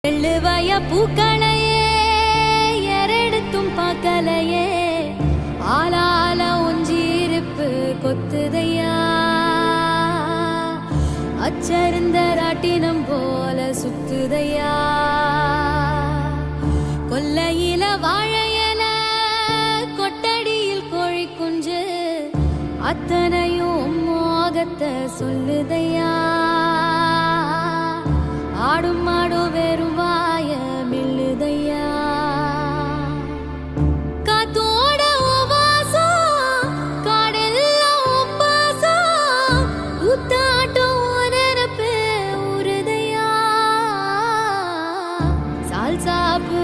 எள்ளுவய பூக்களையே எரெடுத்தும் பார்க்கலையே ஆளால ஒஞ்சிருப்பு கொத்துதையா அச்சருந்த ராட்டினம் போல சுத்துதையா கொல்லையில வாழையல கொட்டடியில் கோழி குஞ்சு அத்தனையும் மோகத்தை சொல்லுதையா ஆடும் மாடும் வெறும் வாய மில்லுதையா காத்தோட வாசம் காடெல்லாம் பாசம் ஊத்தாட்டம் உனரப்பே உருதையா சால் சாப்பு